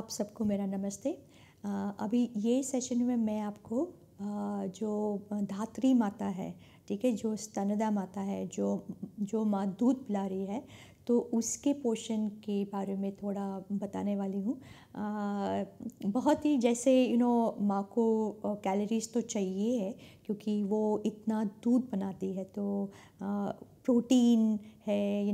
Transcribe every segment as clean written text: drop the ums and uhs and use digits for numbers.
आप सबको मेरा नमस्ते। अभी ये सेशन में मैं आपको जो धात्री माता है, ठीक है, जो स्तनदा माता है, जो माँ दूध पिला रही है, तो उसके पोषण के बारे में थोड़ा बताने वाली हूँ। बहुत ही जैसे माँ को कैलोरीज तो चाहिए है क्योंकि वो इतना दूध बनाती है, तो प्रोटीन है,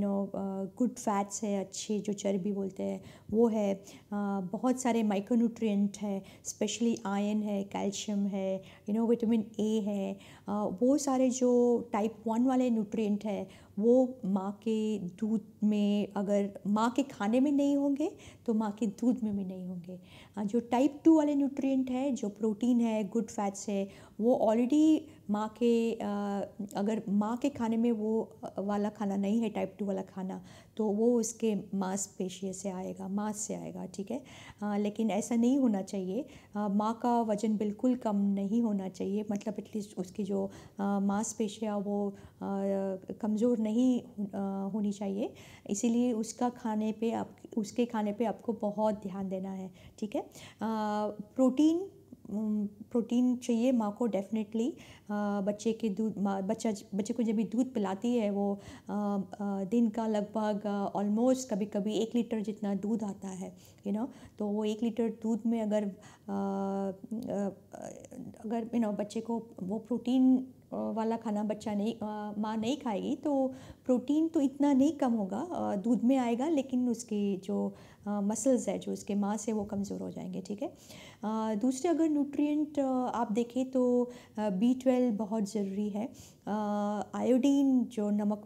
गुड फैट्स है, अच्छे जो चर्बी बोलते हैं वो है, बहुत सारे माइक्रोन्यूट्रिएंट है, स्पेशली आयरन है, कैल्शियम है, विटामिन ए है, वो सारे जो टाइप 1 वाले न्यूट्रिएंट है वो माँ के दूध में, अगर माँ के खाने में नहीं होंगे तो माँ के दूध में भी नहीं होंगे। जो टाइप 2 वाले न्यूट्रिएंट है, जो प्रोटीन है, गुड फैट्स है, वो ऑलरेडी माँ के अगर माँ के खाने में वो वाला खाना नहीं है, टाइप 2 वाला खाना, तो वो उसके मांसपेशी से आएगा, मांस से आएगा, ठीक है। लेकिन ऐसा नहीं होना चाहिए। माँ का वज़न बिल्कुल कम नहीं होना चाहिए, मतलब एटलीस्ट उसकी जो मांसपेशियाँ वो कमज़ोर नहीं होनी चाहिए। इसीलिए उसके खाने पे आपको बहुत ध्यान देना है, ठीक है। प्रोटीन चाहिए माँ को डेफिनेटली। बच्चे को जब भी दूध पिलाती है वो दिन का लगभग ऑलमोस्ट कभी कभी 1 लीटर जितना दूध आता है, तो वो 1 लीटर दूध में अगर बच्चे को वो प्रोटीन वाला खाना माँ नहीं खाएगी तो प्रोटीन तो इतना नहीं कम होगा, दूध में आएगा, लेकिन उसकी जो मसल्स है, जो उसके मांस है, वो कमज़ोर हो जाएंगे, ठीक है। दूसरे अगर न्यूट्रिएंट आप देखें तो B12 बहुत ज़रूरी है। आयोडीन जो नमक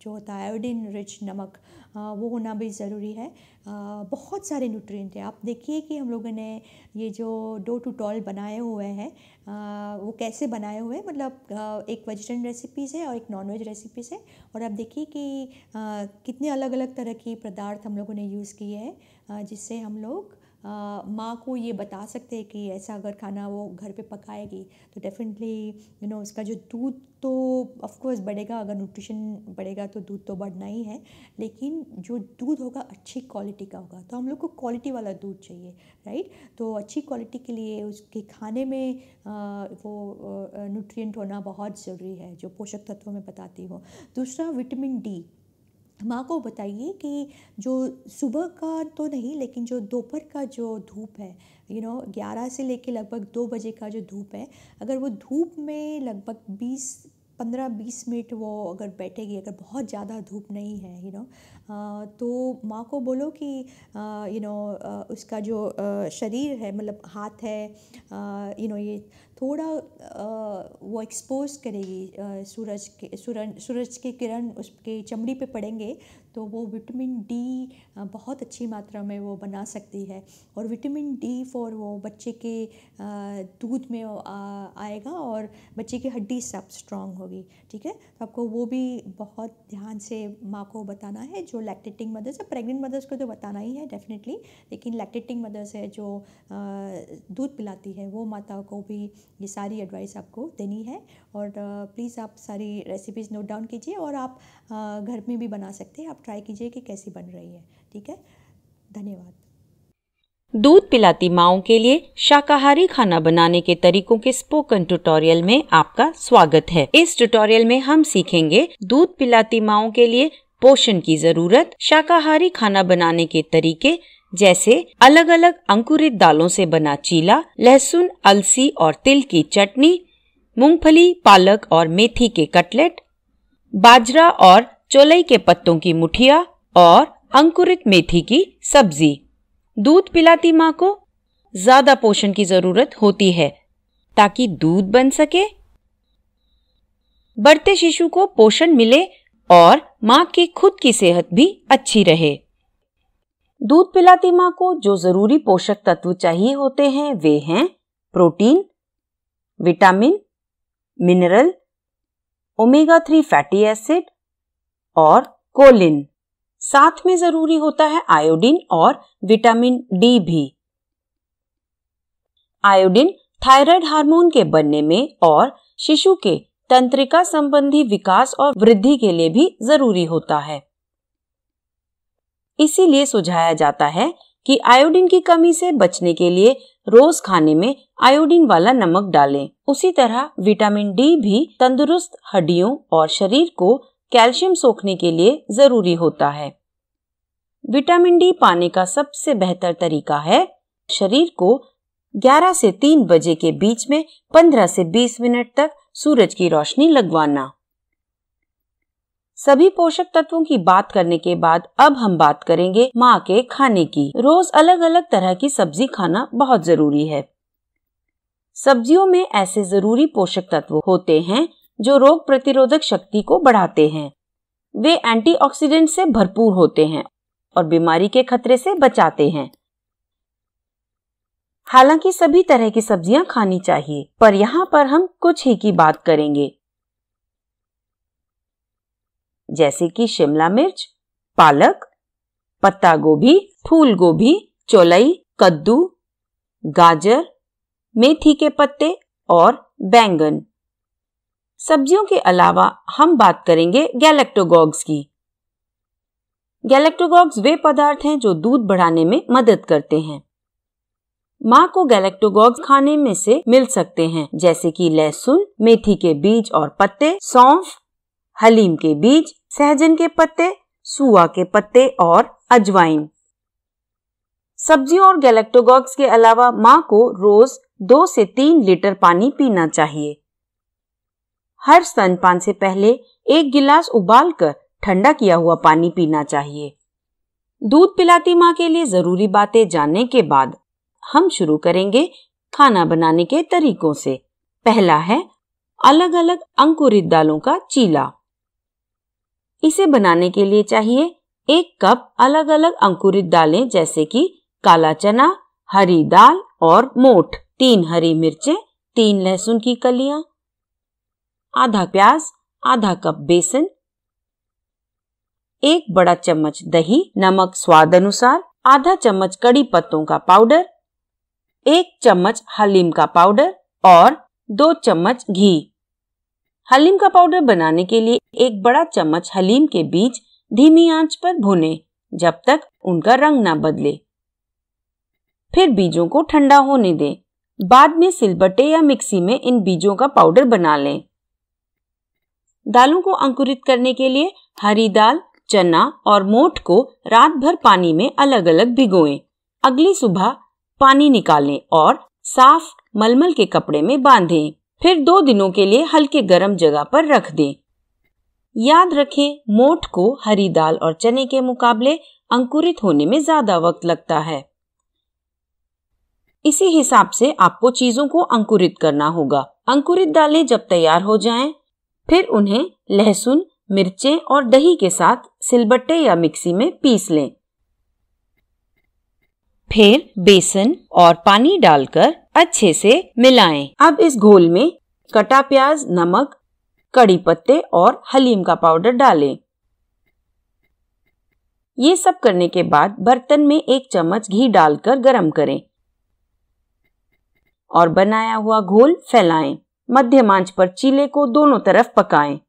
जो होता है, आयोडीन रिच नमक, वो होना भी ज़रूरी है। बहुत सारे न्यूट्रिएंट हैं। आप देखिए कि हम लोगों ने ये जो डो टू टॉल बनाए हुए हैं, वो कैसे बनाए हुए हैं, मतलब एक वेजिटेरियन रेसिपीज़ है और एक नॉन वेज रेसिपीज़ है, और आप देखिए कि कितने अलग अलग तरह की पदार्थ हम लोगों ने यूज़ किए हैं, जिससे हम लोग माँ को ये बता सकते हैं कि ऐसा अगर खाना वो घर पे पकाएगी तो डेफिनेटली उसका जो दूध तो ऑफ कोर्स बढ़ेगा, अगर न्यूट्रिशन बढ़ेगा तो दूध तो बढ़ना ही है, लेकिन जो दूध होगा अच्छी क्वालिटी का होगा। तो हम लोग को क्वालिटी वाला दूध चाहिए, राइट। तो अच्छी क्वालिटी के लिए उसके खाने में वो न्यूट्रिएंट होना बहुत ज़रूरी है, जो पोषक तत्वों में बताती हूँ। दूसरा विटामिन डी। माँ को बताइए कि जो सुबह का तो नहीं, लेकिन जो दोपहर का जो धूप है, 11 से लेके लगभग 2 बजे का जो धूप है, अगर वो धूप में लगभग 15-20 मिनट वो अगर बैठेगी, अगर बहुत ज़्यादा धूप नहीं है, तो माँ को बोलो कि उसका जो शरीर है, मतलब हाथ है, ये थोड़ा वो एक्सपोज करेगी सूरज के किरण उसके चमड़ी पे पड़ेंगे, तो वो विटामिन डी बहुत अच्छी मात्रा में वो बना सकती है, और विटामिन डी फॉर वो बच्चे के दूध में आएगा और बच्चे की हड्डी सब स्ट्रांग होगी, ठीक है। तो आपको वो भी बहुत ध्यान से माँ को बताना है, जो लैक्टेटिंग मदर्स है। प्रेग्नेंट मदर्स को तो बताना ही है डेफिनेटली, लेकिन लैक्टेटिंग मदर्स है जो दूध पिलाती है, वो माता को भी ये सारी एडवाइस आपको देनी है। और प्लीज़ आप सारी रेसिपीज़ नोट डाउन कीजिए, और आप घर में भी बना सकते हैं। आप ट्राई कीजिए कि कैसी बन रही है, ठीक है। धन्यवाद। दूध पिलाती माँओं के लिए शाकाहारी खाना बनाने के तरीकों के स्पोकन ट्यूटोरियल में आपका स्वागत है। इस ट्यूटोरियल में हम सीखेंगे दूध पिलाती माँओं के लिए पोषण की जरूरत, शाकाहारी खाना बनाने के तरीके, जैसे अलग अलग अंकुरित दालों से बना चीला, लहसुन, अलसी और तिल की चटनी, मूंगफली, पालक और मेथी के कटलेट, बाजरा और चौलाई के पत्तों की मुठिया और अंकुरित मेथी की सब्जी। दूध पिलाती माँ को ज्यादा पोषण की जरूरत होती है ताकि दूध बन सके, बढ़ते शिशु को पोषण मिले और माँ की खुद की सेहत भी अच्छी रहे। दूध पिलाती माँ को जो जरूरी पोषक तत्व चाहिए होते हैं वे हैं protein, vitamin, mineral, omega 3 fatty acid और कोलिन। साथ में जरूरी होता है आयोडीन और विटामिन डी भी। आयोडीन थायराइड हार्मोन के बनने में और शिशु के तंत्रिका संबंधी विकास और वृद्धि के लिए भी जरूरी होता है। इसीलिए सुझाया जाता है कि आयोडीन की कमी से बचने के लिए रोज खाने में आयोडीन वाला नमक डालें। उसी तरह विटामिन डी भी तंदुरुस्त हड्डियों और शरीर को कैल्शियम सोखने के लिए जरूरी होता है। विटामिन डी पाने का सबसे बेहतर तरीका है शरीर को 11 से 3 बजे के बीच में 15 से 20 मिनट तक सूरज की रोशनी लगवाना। सभी पोषक तत्वों की बात करने के बाद अब हम बात करेंगे माँ के खाने की। रोज अलग अलग तरह की सब्जी खाना बहुत जरूरी है। सब्जियों में ऐसे जरूरी पोषक तत्व होते हैं जो रोग प्रतिरोधक शक्ति को बढ़ाते हैं। वे एंटीऑक्सीडेंट से भरपूर होते हैं और बीमारी के खतरे से बचाते हैं। हालांकि सभी तरह की सब्जियां खानी चाहिए, पर यहाँ पर हम कुछ ही की बात करेंगे, जैसे कि शिमला मिर्च, पालक, पत्ता गोभी, फूल गोभी, चौलाई, कद्दू, गाजर, मेथी के पत्ते और बैंगन। सब्जियों के अलावा हम बात करेंगे गैलेक्टोगॉग्स की। गैलेक्टोगॉग्स वे पदार्थ हैं जो दूध बढ़ाने में मदद करते हैं। माँ को गैलेक्टोगॉग्स खाने में से मिल सकते हैं, जैसे कि लहसुन, मेथी के बीज और पत्ते, सौंफ, हलीम के बीज, सहजन के पत्ते, सुआ के पत्ते और अजवाइन। सब्जियों और गैलेक्टोगॉग्स के अलावा माँ को रोज 2 से 3 लीटर पानी पीना चाहिए। हर स्तनपान से पहले 1 गिलास उबालकर ठंडा किया हुआ पानी पीना चाहिए। दूध पिलाती माँ के लिए जरूरी बातें जानने के बाद हम शुरू करेंगे खाना बनाने के तरीकों से। पहला है अलग अलग अंकुरित दालों का चीला। इसे बनाने के लिए चाहिए 1 कप अलग अलग अंकुरित दालें, जैसे कि काला चना, हरी दाल और मोठ, 3 हरी मिर्चें, 3 लहसुन की कलियां, आधा प्याज, आधा कप बेसन, 1 बड़ा चम्मच दही, नमक स्वाद अनुसार, आधा चम्मच कड़ी पत्तों का पाउडर, 1 चम्मच हलीम का पाउडर और 2 चम्मच घी। हलीम का पाउडर बनाने के लिए 1 बड़ा चम्मच हलीम के बीज धीमी आंच पर भूनें जब तक उनका रंग ना बदले। फिर बीजों को ठंडा होने दें। बाद में सिलबट्टे या मिक्सी में इन बीजों का पाउडर बना लें। दालों को अंकुरित करने के लिए हरी दाल, चना और मोठ को रात भर पानी में अलग अलग भिगोएं। अगली सुबह पानी निकालें और साफ मलमल के कपड़े में बांधें। फिर 2 दिनों के लिए हल्के गर्म जगह पर रख दें। याद रखें, मोठ को हरी दाल और चने के मुकाबले अंकुरित होने में ज्यादा वक्त लगता है। इसी हिसाब से आपको चीजों को अंकुरित करना होगा। अंकुरित दालें जब तैयार हो जाएं, फिर उन्हें लहसुन, मिर्चें और दही के साथ सिलबट्टे या मिक्सी में पीस लें। फिर बेसन और पानी डालकर अच्छे से मिलाएं। अब इस घोल में कटा प्याज, नमक, कड़ी पत्ते और हलीम का पाउडर डालें। ये सब करने के बाद बर्तन में 1 चम्मच घी डालकर गरम करें और बनाया हुआ घोल फैलाएं। मध्यम आंच पर चीले को दोनों तरफ पकाएं।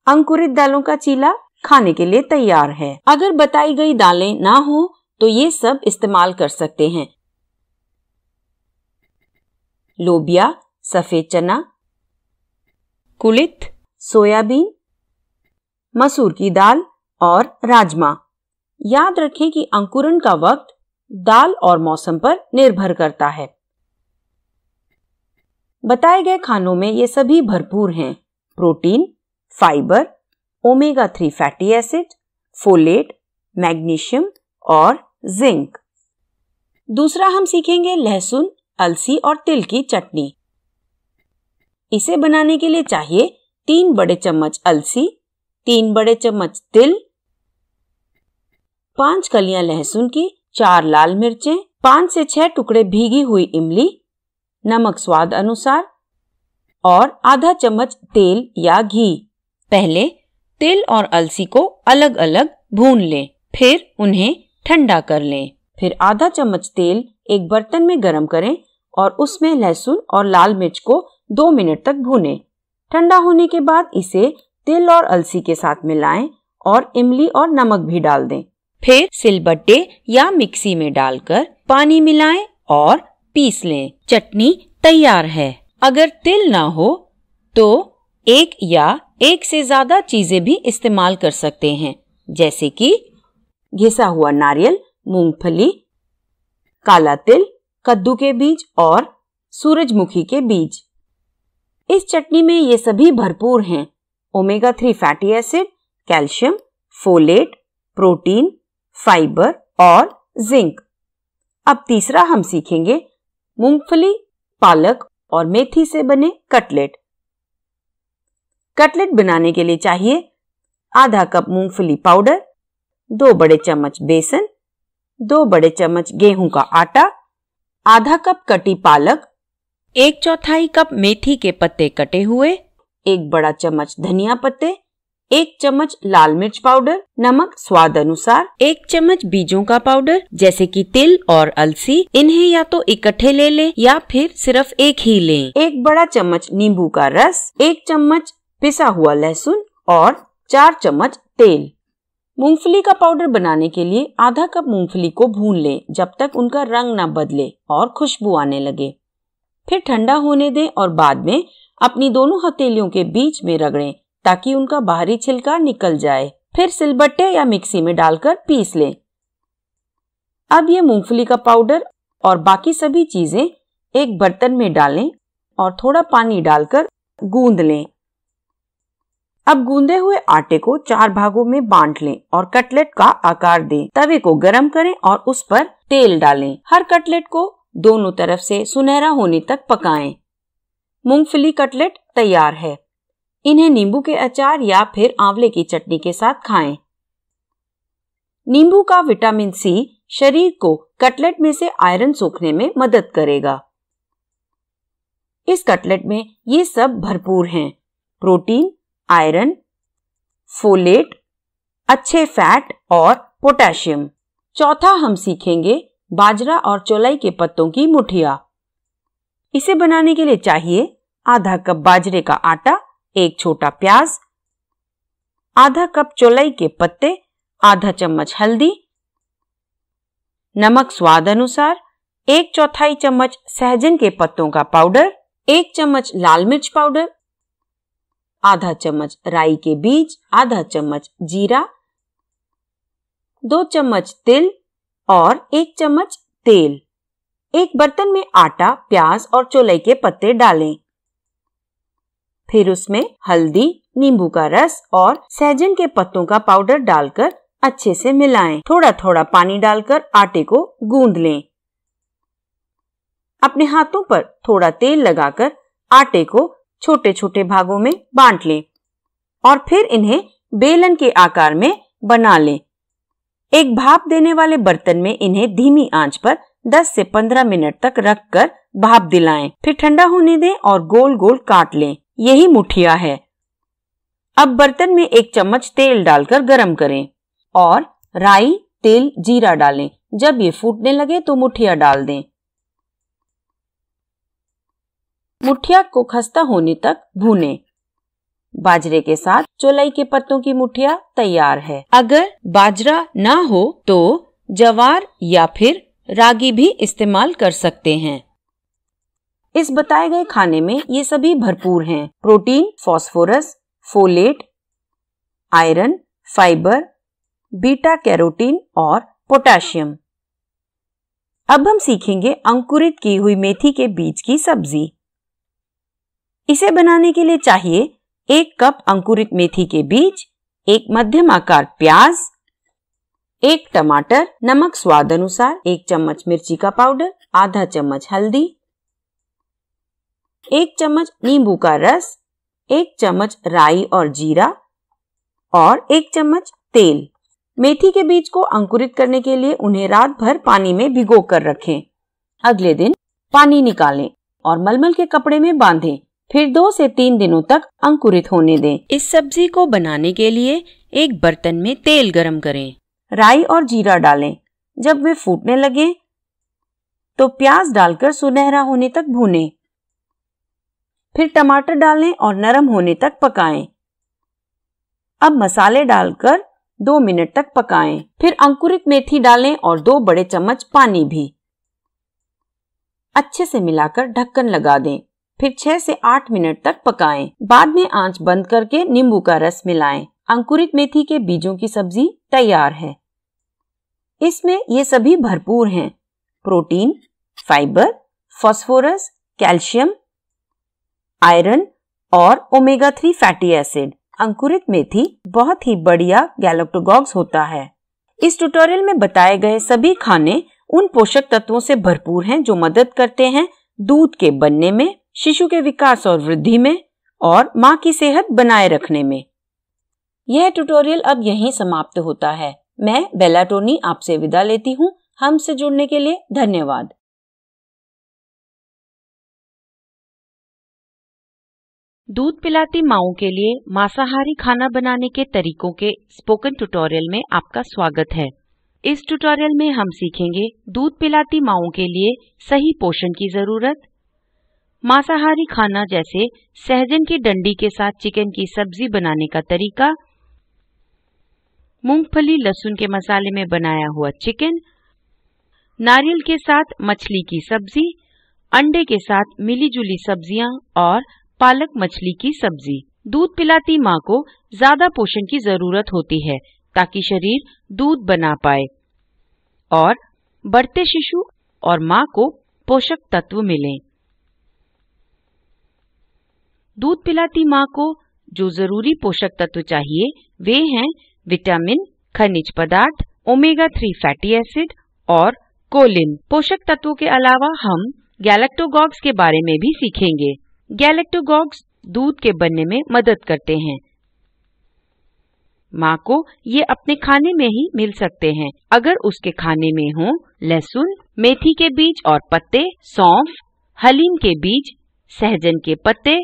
अंकुरित दालों का चीला खाने के लिए तैयार है। अगर बताई गई दालें ना हो तो ये सब इस्तेमाल कर सकते हैं। लोबिया, सफेद चना, कुलित, सोयाबीन, मसूर की दाल और राजमा। याद रखें कि अंकुरण का वक्त दाल और मौसम पर निर्भर करता है। बताए गए खानों में ये सभी भरपूर हैं। Protein, fibre, omega 3 fatty acid, folate, magnesium और जिंक। दूसरा हम सीखेंगे लहसुन, अलसी और तिल की चटनी। इसे बनाने के लिए चाहिए 3 बड़े चम्मच अलसी, 3 बड़े चम्मच तिल, 5 कलियां लहसुन की, 4 लाल मिर्चें, 5 से 6 टुकड़े भीगी हुई इमली, नमक स्वाद अनुसार और आधा चम्मच तेल या घी। पहले तिल और अलसी को अलग अलग भून लें, फिर उन्हें ठंडा कर लें। फिर आधा चम्मच तेल एक बर्तन में गरम करें और उसमें लहसुन और लाल मिर्च को 2 मिनट तक भूनें। ठंडा होने के बाद इसे तिल और अलसी के साथ मिलाएं और इमली और नमक भी डाल दें। फिर सिलबट्टे या मिक्सी में डालकर पानी मिलाएं और पीस लें। चटनी तैयार है। अगर तिल ना हो तो एक या एक से ज्यादा चीजें भी इस्तेमाल कर सकते हैं, जैसे कि घिसा हुआ नारियल, मूंगफली, काला तिल, कद्दू के बीज और सूरजमुखी के बीज। इस चटनी में ये सभी भरपूर हैं। Omega 3 fatty acid, calcium, folate, protein, fibre और जिंक। अब तीसरा हम सीखेंगे मूंगफली, पालक और मेथी से बने कटलेट। कटलेट बनाने के लिए चाहिए आधा कप मूंगफली पाउडर, 2 बड़े चम्मच बेसन, 2 बड़े चम्मच गेहूं का आटा, आधा कप कटी पालक, 1/4 कप मेथी के पत्ते कटे हुए, 1 बड़ा चम्मच धनिया पत्ते, 1 चम्मच लाल मिर्च पाउडर, नमक स्वाद अनुसार, 1 चम्मच बीजों का पाउडर जैसे कि तिल और अलसी। इन्हें या तो इकट्ठे ले लें या फिर सिर्फ एक ही लें। 1 बड़ा चम्मच नींबू का रस, 1 चम्मच पिसा हुआ लहसुन और 4 चम्मच तेल। मूंगफली का पाउडर बनाने के लिए आधा कप मूंगफली को भून लें जब तक उनका रंग न बदले और खुशबू आने लगे। फिर ठंडा होने दें और बाद में अपनी दोनों हथेलियों के बीच में रगड़ें ताकि उनका बाहरी छिलका निकल जाए। फिर सिलबट्टे या मिक्सी में डालकर पीस लें। अब ये मूंगफली का पाउडर और बाकी सभी चीजें एक बर्तन में डालें और थोड़ा पानी डालकर गूंद लें। अब गूंदे हुए आटे को 4 भागों में बांट लें और कटलेट का आकार दें। तवे को गरम करें और उस पर तेल डालें। हर कटलेट को दोनों तरफ से सुनहरा होने तक पकाएं। मूंगफली कटलेट तैयार है। इन्हें नींबू के अचार या फिर आंवले की चटनी के साथ खाएं। नींबू का विटामिन सी शरीर को कटलेट में से आयरन सोखने में मदद करेगा। इस कटलेट में ये सब भरपूर हैं। प्रोटीन, आयरन, फोलेट, अच्छे फैट और पोटेशियम। चौथा हम सीखेंगे बाजरा और चौलाई के पत्तों की मुठिया। इसे बनाने के लिए चाहिए आधा कप बाजरे का आटा, 1 छोटा प्याज, आधा कप चौलाई के पत्ते, आधा चम्मच हल्दी, नमक स्वाद अनुसार, 1/4 चम्मच सहजन के पत्तों का पाउडर, 1 चम्मच लाल मिर्च पाउडर, आधा चम्मच राई के बीज, आधा चम्मच जीरा, 2 चम्मच तिल और 1 चम्मच तेल। एक बर्तन में आटा, प्याज और चौलाई के पत्ते डालें। फिर उसमें हल्दी, नींबू का रस और सहजन के पत्तों का पाउडर डालकर अच्छे से मिलाएं। थोड़ा थोड़ा पानी डालकर आटे को गूंद लें। अपने हाथों पर थोड़ा तेल लगाकर आटे को छोटे छोटे भागों में बांट लें और फिर इन्हें बेलन के आकार में बना लें। एक भाप देने वाले बर्तन में इन्हें धीमी आंच पर 10 से 15 मिनट तक रखकर भाप दिलाएं। फिर ठंडा होने दें और गोल गोल काट लें। यही मुठिया है। अब बर्तन में 1 चम्मच तेल डालकर गरम करें और राई, तिल, जीरा डालें। जब ये फूटने लगे तो मुठिया डाल दें। मुठिया को खस्ता होने तक भूनें। बाजरे के साथ चौलाई के पत्तों की मुठिया तैयार है। अगर बाजरा ना हो तो ज्वार या फिर रागी भी इस्तेमाल कर सकते हैं। इस बताए गए खाने में ये सभी भरपूर हैं। Protein, phosphorus, folate, iron, fibre, beta carotene और पोटेशियम। अब हम सीखेंगे अंकुरित की हुई मेथी के बीज की सब्जी। इसे बनाने के लिए चाहिए 1 कप अंकुरित मेथी के बीज, 1 मध्यम आकार प्याज, 1 टमाटर, नमक स्वाद अनुसार, 1 चम्मच मिर्ची का पाउडर, आधा चम्मच हल्दी, 1 चम्मच नींबू का रस, 1 चम्मच राई और जीरा और 1 चम्मच तेल। मेथी के बीज को अंकुरित करने के लिए उन्हें रात भर पानी में भिगो कर रखें। अगले दिन पानी निकालें और मलमल के कपड़े में बांधें। फिर 2 से 3 दिनों तक अंकुरित होने दें। इस सब्जी को बनाने के लिए एक बर्तन में तेल गरम करें। राई और जीरा डालें। जब वे फूटने लगे तो प्याज डालकर सुनहरा होने तक भूनें। फिर टमाटर डालें और नरम होने तक पकाएं। अब मसाले डालकर 2 मिनट तक पकाएं। फिर अंकुरित मेथी डालें और 2 बड़े चम्मच पानी भी। अच्छे से मिलाकर ढक्कन लगा दें। फिर 6 से 8 मिनट तक पकाएं। बाद में आंच बंद करके नींबू का रस मिलाएं। अंकुरित मेथी के बीजों की सब्जी तैयार है। इसमें ये सभी भरपूर हैं: protein, fibre, phosphorus, calcium, iron और ओमेगा 3 फैटी एसिड। अंकुरित मेथी बहुत ही बढ़िया गैलेक्टोगॉग्स होता है। इस ट्यूटोरियल में बताए गए सभी खाने उन पोषक तत्वों से भरपूर हैं जो मदद करते हैं दूध के बनने में, शिशु के विकास और वृद्धि में और मां की सेहत बनाए रखने में। यह ट्यूटोरियल अब यहीं समाप्त होता है। मैं बेला टोनी आपसे विदा लेती हूँ। हमसे जुड़ने के लिए धन्यवाद। दूध पिलाती माओं के लिए मांसाहारी खाना बनाने के तरीकों के स्पोकन ट्यूटोरियल में आपका स्वागत है। इस ट्यूटोरियल में हम सीखेंगे दूध पिलाती माओं के लिए सही पोषण की जरूरत, मांसाहारी खाना जैसे सहजन की डंडी के साथ चिकन की सब्जी बनाने का तरीका, मूंगफली लहसुन के मसाले में बनाया हुआ चिकन, नारियल के साथ मछली की सब्जी, अंडे के साथ मिली जुली सब्जियां और पालक मछली की सब्जी। दूध पिलाती मां को ज्यादा पोषण की जरूरत होती है ताकि शरीर दूध बना पाए और बढ़ते शिशु और मां को पोषक तत्व मिलें। दूध पिलाती मां को जो जरूरी पोषक तत्व चाहिए वे हैं विटामिन, खनिज पदार्थ, ओमेगा 3 फैटी एसिड और कोलिन। पोषक तत्वों के अलावा हम गैलेक्टोगॉग्स के बारे में भी सीखेंगे। गैलेक्टोगॉग्स दूध के बनने में मदद करते हैं। मां को ये अपने खाने में ही मिल सकते हैं अगर उसके खाने में हो लहसुन, मेथी के बीज और पत्ते, सौंफ, हलीम के बीज, सहजन के पत्ते,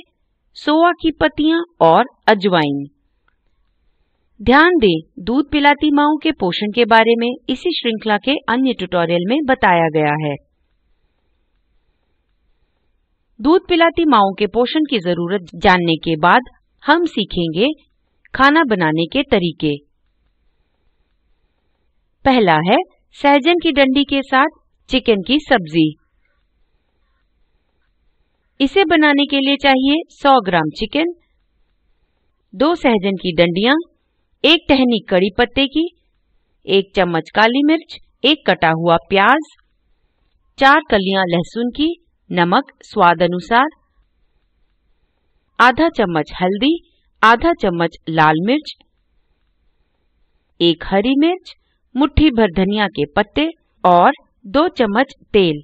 सोआ की पत्तियां और अजवाइन। ध्यान दें, दूध पिलाती माओं के पोषण के बारे में इसी श्रृंखला के अन्य ट्यूटोरियल में बताया गया है। दूध पिलाती माओं के पोषण की जरूरत जानने के बाद हम सीखेंगे खाना बनाने के तरीके। पहला है सहजन की डंडी के साथ चिकन की सब्जी। इसे बनाने के लिए चाहिए 100 ग्राम चिकन, 2 सहजन की डंडियां, 1 टहनी कड़ी पत्ते की, 1 चम्मच काली मिर्च, 1 कटा हुआ प्याज, 4 कलियां लहसुन की, नमक स्वाद अनुसार, आधा चम्मच हल्दी, आधा चम्मच लाल मिर्च, 1 हरी मिर्च, मुट्ठी भर धनिया के पत्ते और 2 चम्मच तेल।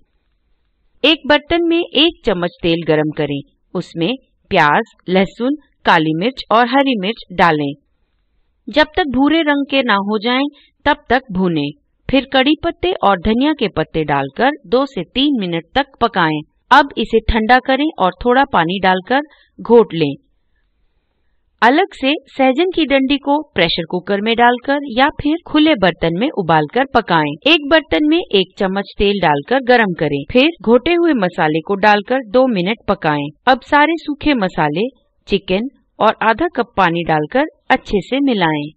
एक बर्तन में 1 चम्मच तेल गरम करें। उसमें प्याज, लहसुन, काली मिर्च और हरी मिर्च डालें। जब तक भूरे रंग के ना हो जाएं, तब तक भूनें। फिर कड़ी पत्ते और धनिया के पत्ते डालकर 2 से 3 मिनट तक पकाएं। अब इसे ठंडा करें और थोड़ा पानी डालकर घोट लें। अलग से सहजन की डंडी को प्रेशर कुकर में डालकर या फिर खुले बर्तन में उबालकर पकाएं। एक बर्तन में 1 चम्मच तेल डालकर गरम करें। फिर घोटे हुए मसाले को डालकर 2 मिनट पकाएं। अब सारे सूखे मसाले, चिकन और आधा कप पानी डालकर अच्छे से मिलाएं।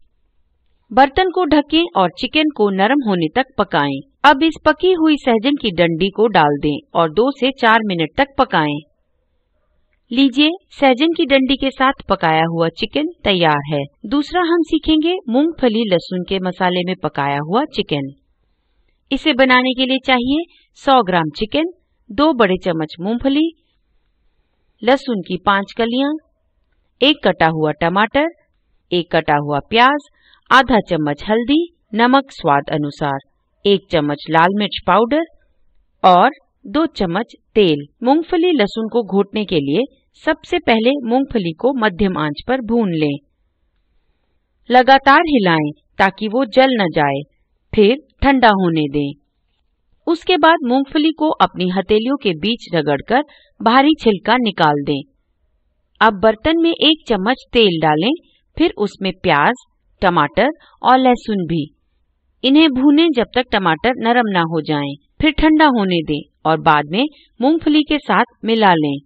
बर्तन को ढकें और चिकन को नरम होने तक पकाएं। अब इस पकी हुई सहजन की डंडी को डाल दें और 2 से 4 मिनट तक पकाएं। लीजिए, सहजन की डंडी के साथ पकाया हुआ चिकन तैयार है। दूसरा हम सीखेंगे मूंगफली लहसुन के मसाले में पकाया हुआ चिकन। इसे बनाने के लिए चाहिए 100 ग्राम चिकन, 2 बड़े चम्मच मूंगफली, लहसुन की 5 कलियां, 1 कटा हुआ टमाटर, 1 कटा हुआ प्याज, आधा चम्मच हल्दी, नमक स्वाद अनुसार, 1 चम्मच लाल मिर्च पाउडर और 2 चम्मच तेल। मूंगफली लहसुन को घोटने के लिए सबसे पहले मूंगफली को मध्यम आंच पर भून लें। लगातार हिलाएं ताकि वो जल न जाए। फिर ठंडा होने दें। उसके बाद मूंगफली को अपनी हथेलियों के बीच रगड़कर बाहरी छिलका निकाल दें। अब बर्तन में 1 चम्मच तेल डालें, फिर उसमें प्याज, टमाटर और लहसुन भी। इन्हें भूनें जब तक टमाटर नरम ना हो जाएं। फिर ठंडा होने दें और बाद में मूंगफली के साथ मिला लें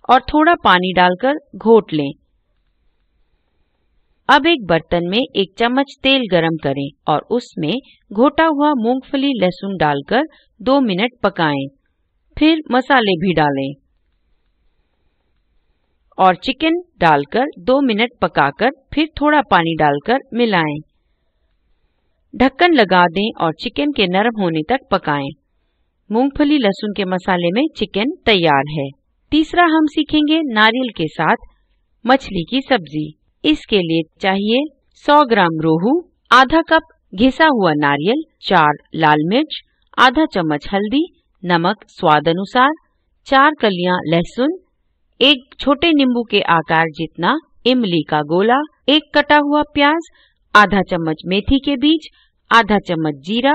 और थोड़ा पानी डालकर घोट लें। अब एक बर्तन में 1 चम्मच तेल गरम करें और उसमें घोटा हुआ मूंगफली लहसुन डालकर 2 मिनट पकाएं। फिर मसाले भी डालें और चिकन डालकर 2 मिनट पकाकर फिर थोड़ा पानी डालकर मिलाएं। ढक्कन लगा दें और चिकन के नरम होने तक पकाएं। मूंगफली लहसुन के मसाले में चिकन तैयार है। तीसरा हम सीखेंगे नारियल के साथ मछली की सब्जी। इसके लिए चाहिए 100 ग्राम रोहू, आधा कप घिसा हुआ नारियल, 4 लाल मिर्च, आधा चम्मच हल्दी, नमक स्वाद अनुसार, 4 कलियां लहसुन, 1 छोटे नींबू के आकार जितना इमली का गोला, 1 कटा हुआ प्याज, आधा चम्मच मेथी के बीज, आधा चम्मच जीरा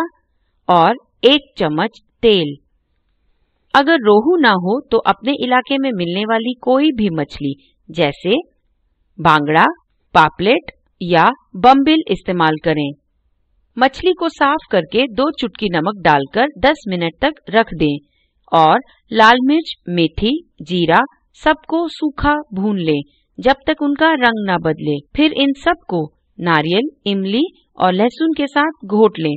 और 1 चम्मच तेल। अगर रोहू ना हो तो अपने इलाके में मिलने वाली कोई भी मछली जैसे बांगड़ा, पापलेट या बमबिल इस्तेमाल करें। मछली को साफ करके 2 चुटकी नमक डालकर 10 मिनट तक रख दें और लाल मिर्च, मेथी, जीरा सबको सूखा भून लें जब तक उनका रंग ना बदले। फिर इन सबको नारियल, इमली और लहसुन के साथ घोट लें।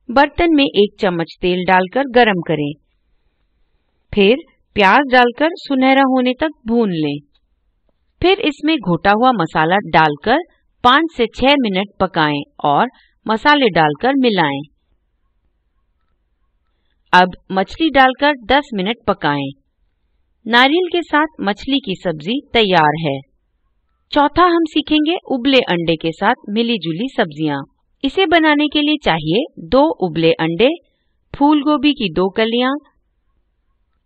बर्तन में 1 चम्मच तेल डालकर गरम करें। फिर प्याज डालकर सुनहरा होने तक भून लें। फिर इसमें घोटा हुआ मसाला डालकर 5 से 6 मिनट पकाएं और मसाले डालकर मिलाएं। अब मछली डालकर 10 मिनट पकाएं। नारियल के साथ मछली की सब्जी तैयार है। चौथा हम सीखेंगे उबले अंडे के साथ मिली जुली सब्जियां। इसे बनाने के लिए चाहिए 2 उबले अंडे, फूल गोभी की 2 कलियां,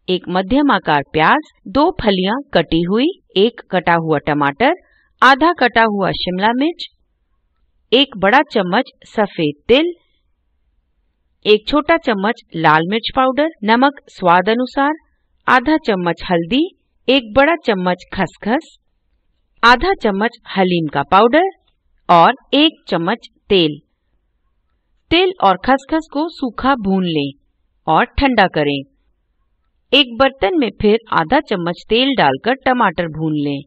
1 मध्यम आकार प्याज, 2 फलियां कटी हुई, 1 कटा हुआ टमाटर, आधा कटा हुआ शिमला मिर्च, 1 बड़ा चम्मच सफेद तिल, 1 छोटा चम्मच लाल मिर्च पाउडर, नमक स्वाद अनुसार, आधा चम्मच हल्दी, 1 बड़ा चम्मच खसखस, आधा चम्मच हलीम का पाउडर और 1 चम्मच तेल। तिल और खसखस को सूखा भून लें और ठंडा करें। एक बर्तन में फिर आधा चम्मच तेल डालकर टमाटर भून लें।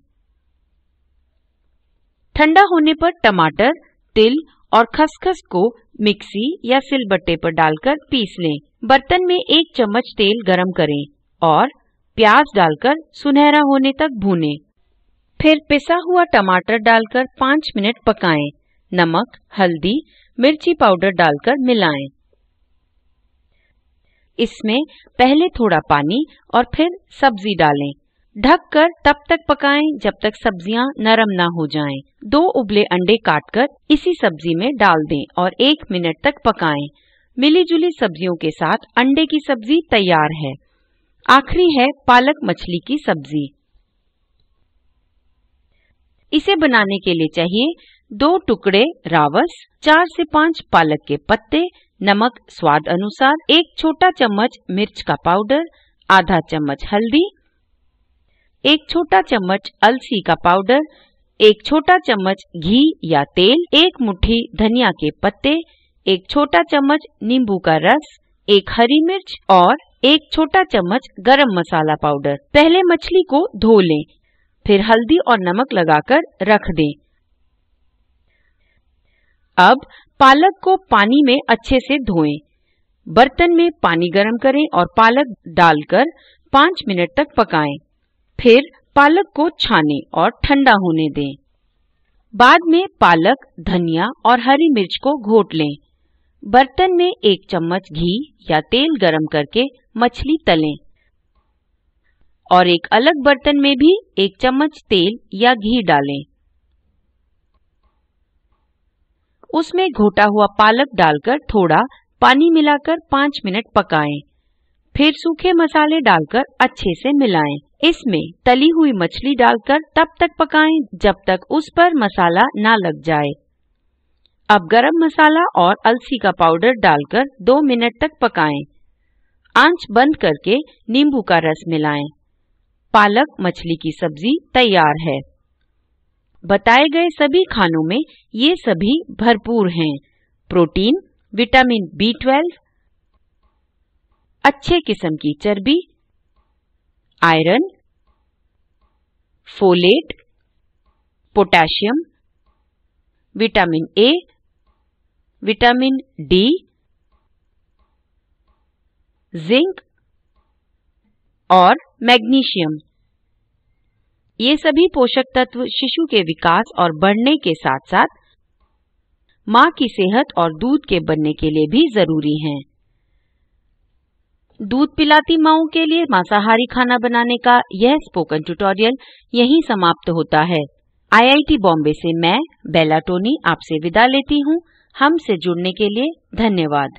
ठंडा होने पर टमाटर, तिल और खसखस को मिक्सी या सिलबट्टे पर डालकर पीस लें। बर्तन में 1 चम्मच तेल गरम करें और प्याज डालकर सुनहरा होने तक भूनें। फिर पिसा हुआ टमाटर डालकर 5 मिनट पकाएं। नमक, हल्दी, मिर्ची पाउडर डालकर मिलाएं। इसमें पहले थोड़ा पानी और फिर सब्जी डालें। ढककर तब तक पकाएं जब तक सब्जियां नरम ना हो जाएं। 2 उबले अंडे काटकर इसी सब्जी में डाल दें और 1 मिनट तक पकाएं। मिली जुली सब्जियों के साथ अंडे की सब्जी तैयार है। आखिरी है पालक मछली की सब्जी। इसे बनाने के लिए चाहिए 2 टुकड़े रावस, 4 से 5 पालक के पत्ते, नमक स्वाद अनुसार, 1 छोटा चम्मच मिर्च का पाउडर, आधा चम्मच हल्दी, 1 छोटा चम्मच अलसी का पाउडर, 1 छोटा चम्मच घी या तेल, 1 मुट्ठी धनिया के पत्ते, 1 छोटा चम्मच नींबू का रस, 1 हरी मिर्च और 1 छोटा चम्मच गरम मसाला पाउडर। पहले मछली को धो लें, फिर हल्दी और नमक लगाकर रख दें। अब पालक को पानी में अच्छे से धोएं। बर्तन में पानी गरम करें और पालक डालकर 5 मिनट तक पकाएं। फिर पालक को छानें और ठंडा होने दें। बाद में पालक, धनिया और हरी मिर्च को घोट लें। बर्तन में 1 चम्मच घी या तेल गरम करके मछली तलें और एक अलग बर्तन में भी 1 चम्मच तेल या घी डालें। उसमें घोटा हुआ पालक डालकर थोड़ा पानी मिलाकर 5 मिनट पकाएं। फिर सूखे मसाले डालकर अच्छे से मिलाएं। इसमें तली हुई मछली डालकर तब तक पकाएं जब तक उस पर मसाला ना लग जाए। अब गरम मसाला और अलसी का पाउडर डालकर 2 मिनट तक पकाएं। आंच बंद करके नींबू का रस मिलाएं। पालक मछली की सब्जी तैयार है। बताए गए सभी खानों में ये सभी भरपूर हैं। प्रोटीन, विटामिन B12, अच्छे किस्म की चर्बी, iron, folate, potassium, vitamin A, vitamin D, zinc और मैग्नीशियम। ये सभी पोषक तत्व शिशु के विकास और बढ़ने के साथ साथ मां की सेहत और दूध के बनने के लिए भी जरूरी हैं। दूध पिलाती माओं के लिए मांसाहारी खाना बनाने का यह स्पोकन ट्यूटोरियल यहीं समाप्त होता है। IIT बॉम्बे से मैं बेला टोनी आपसे विदा लेती हूँ। हमसे जुड़ने के लिए धन्यवाद।